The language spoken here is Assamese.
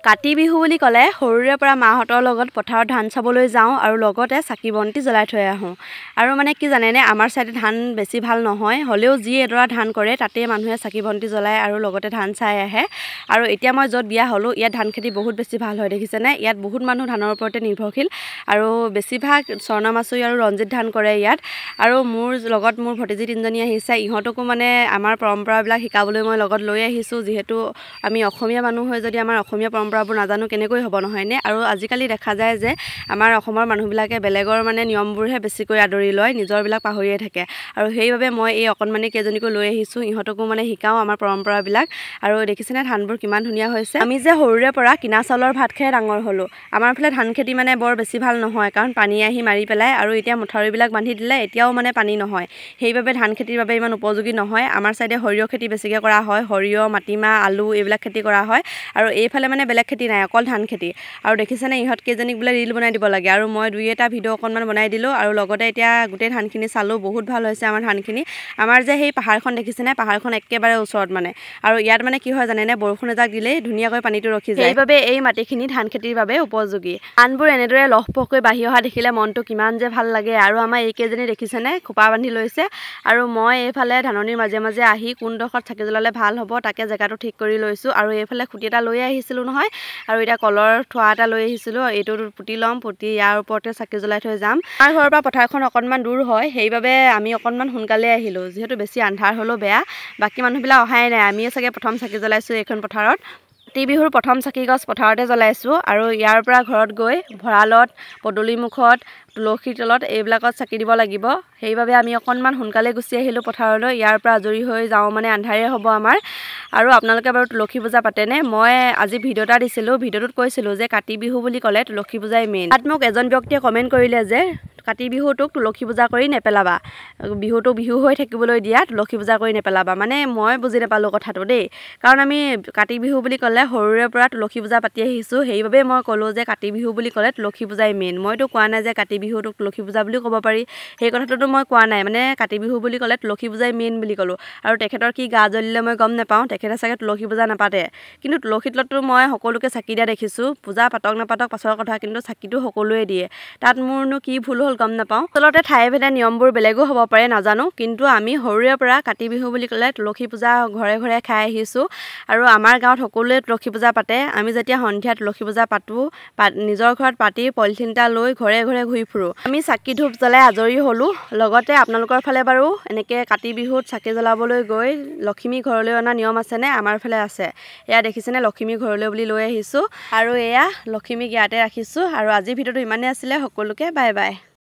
কাতি বিহু বুলি ক'লে সৰুৰে পৰা মাহঁতৰ লগত পথাৰত ধান চাবলৈ যাওঁ আৰু লগতে চাকি বন্তি জ্বলাই থৈ আহোঁ। আৰু মানে কি জানেনে, আমাৰ চাইডে ধান বেছি ভাল নহয়, হ'লেও যি এডৰা ধান কৰে তাতেই মানুহে চাকি বন্তি জ্বলায় আৰু লগতে ধান চাই আহে। আৰু এতিয়া মই য'ত বিয়া হ'লোঁ ইয়াত ধান খেতি বহুত বেছি ভাল হয়, দেখিছেনে? ইয়াত বহুত মানুহ ধানৰ ওপৰতে নিৰ্ভৰশীল আৰু বেছিভাগ স্বৰ্ণমাচুৰি আৰু ৰঞ্জিত ধান কৰে ইয়াত। আৰু মোৰ লগত মোৰ ভতিজী তিনিজনী আহিছে, ইহঁতকো মানে আমাৰ পৰম্পৰাবিলাক শিকাবলৈ মই লগত লৈ আহিছোঁ। যিহেতু আমি অসমীয়া মানুহ হৈ যদি আমাৰ অসমীয়া পৰম্পৰাবোৰ নাজানো কেনেকৈ হ'ব, নহয়নে? আৰু আজিকালি দেখা যায় যে আমাৰ অসমৰ মানুহবিলাকে বেলেগৰ মানে নিয়মবোৰহে বেছিকৈ আদৰি লয়, নিজৰবিলাক পাহৰিয়ে থাকে। আৰু সেইবাবে মই এই অকণমানি কেইজনীকো লৈ আহিছোঁ, ইহঁতকো মানে শিকাওঁ আমাৰ পৰম্পৰাবিলাক। আৰু দেখিছেনে ধানবোৰ কিমান ধুনীয়া হৈছে? আমি যে সৰুৰে পৰা কিনা চাউলৰ ভাত খাই ডাঙৰ হ'লোঁ। আমাৰ ফালে ধান খেতি মানে বৰ বেছি ভাল নহয়, কাৰণ পানী আহি মাৰি পেলাই আৰু এতিয়া মথাউৰিবিলাক বান্ধি দিলে এতিয়াও মানে পানী নহয়, সেইবাবে ধান খেতিৰ বাবে ইমান উপযোগী নহয়। আমাৰ চাইডে সৰিয়হ খেতি বেছিকৈ কৰা হয়, সৰিয়হ, মাটিমাহ, আলু এইবিলাক খেতি কৰা হয়। আৰু এইফালে মানে বেলেগ খেতি নাই, অকল ধান খেতি। আৰু দেখিছেনে ইহঁত কেইজনীক বোলে ৰীল বনাই দিব লাগে, আৰু মই দুই এটা ভিডিঅ' অকণমান বনাই দিলোঁ। আৰু লগতে এতিয়া গোটেই ধানখিনি চালোঁ, বহুত ভাল হৈছে আমাৰ ধানখিনি। আমাৰ যে সেই পাহাৰখন দেখিছেনে, পাহাৰখন একেবাৰে ওচৰত মানে। আৰু ইয়াত মানে কি হয় জানেনে, বৰষুণ এজাক দিলেই ধুনীয়াকৈ পানীটো ৰখি যায়, সেইবাবে এই মাটিখিনি ধান খেতিৰ বাবে উপযোগী। ধানবোৰ এনেদৰে লহপহকৈ বাঢ়ি অহা দেখিলে মনটো কিমান যে ভাল লাগে। আৰু আমাৰ এইকেইজনী দেখিছেনে খোপা বান্ধি লৈছে, আৰু মই এইফালে ধাননিৰ মাজে মাজে আহি কোনডোখৰত চাকি জ্বলালে ভাল হ'ব তাকে জেগাটো ঠিক কৰি লৈছোঁ। আৰু এইফালে খুঁটি এটা লৈ আহিছিলোঁ নহয়, আৰু এতিয়া কলৰ থোৱা এটা লৈ আহিছিলোঁ, এইটো পুতি ল'ম, পুতি ইয়াৰ ওপৰতে চাকি জ্বলাই থৈ যাম। আমাৰ ঘৰৰ পৰা পথাৰখন অকণমান দূৰ হয়, সেইবাবে আমি অকণমান সোনকালে আহিলোঁ, যিহেতু বেছি আন্ধাৰ হ'লেও বেয়া। বাকী মানুহবিলাক অহাই নাই, আমিয়ে চাগে প্ৰথম চাকি জ্বলাইছোঁ এইখন পথাৰত। কাতি বিহুৰ প্ৰথম চাকি গছ পথাৰতে জ্বলাইছোঁ, আৰু ইয়াৰ পৰা ঘৰত গৈ ভঁৰালত, পদূলিমুখত, তুলসীৰ তলত এইবিলাকত চাকি দিব লাগিব। সেইবাবে আমি অকণমান সোনকালে গুচি আহিলোঁ পথাৰলৈ, ইয়াৰ পৰা আজৰি হৈ যাওঁ মানে আন্ধাৰে হ'ব আমাৰ। আৰু আপোনালোকে বাৰু তুলসী পূজা পাতেনে? মই আজি ভিডিঅ' এটা দিছিলোঁ, ভিডিঅ'টোত কৈছিলোঁ যে কাতি বিহু বুলি ক'লে তুলসী পূজাই মেইন। তাত মোক এজন ব্যক্তিয়ে কমেণ্ট কৰিলে যে কাতি বিহুটোক তুলসী পূজা কৰি নেপেলাবা, বিহুটো বিহু হৈ থাকিবলৈ দিয়া, তুলসী পূজা কৰি নেপেলাবা। মানে মই বুজি নাপালোঁ কথাটো দেই, কাৰণ আমি কাতি বিহু বুলি ক'লে সৰুৰে পৰা তুলসী পূজা পাতি আহিছোঁ, সেইবাবে মই ক'লোঁ যে কাতি বিহু বুলি ক'লে তুলসী পূজাই মেইন। মইতো কোৱা নাই যে কাতি বিহুটোক তুলসী পূজা বুলিও ক'ব পাৰি, সেই কথাটোতো মই কোৱা নাই, মানে কাতি বিহু বুলি ক'লে তুলসী পূজাই মেইন বুলি ক'লোঁ। আৰু তেখেতৰ কি গা জ্বলিলে মই গম নাপাওঁ, তেখেতে চাগে তুলসী পূজা নাপাতে, কিন্তু তুলসী তলততো মই সকলোকে চাকি দিয়া দেখিছোঁ। পূজা পাতক নাপাতক পাছৰ কথা, কিন্তু চাকিটো সকলোৱে দিয়ে, তাত মোৰনো কি ভুল হ'ল গম নাপাওঁ। আচলতে ঠাইভেদে নিয়মবোৰ বেলেগো হ'ব পাৰে, নাজানো, কিন্তু আমি সৰুৰে পৰা কাতি বিহু বুলি ক'লে তুলসী পূজা ঘৰে ঘৰে খাই আহিছোঁ। আৰু আমাৰ গাঁৱত সকলোৱে তুলসী পূজা পাতে। আমি যেতিয়া সন্ধিয়া তুলসী পূজা পাতোঁ, নিজৰ ঘৰত পাতি পলিথিন এটা লৈ ঘৰে ঘৰে ঘূৰি ফুৰোঁ। আমি চাকি ধূপ জ্বলাই আজৰি হ'লোঁ। লগতে আপোনালোকৰ ফালে বাৰু এনেকৈ কাতি বিহুত চাকি জ্বলাবলৈ গৈ লখিমী ঘৰলৈ অনা নিয়ম আছেনে? আমাৰ ফালে আছে। এয়া দেখিছেনে লখিমী ঘৰলৈ বুলি লৈ আহিছোঁ, আৰু এয়া লখিমীক ইয়াতে ৰাখিছোঁ। আৰু আজিৰ ভিডিঅ'টো ইমানেই আছিলে, সকলোকে বাই বাই।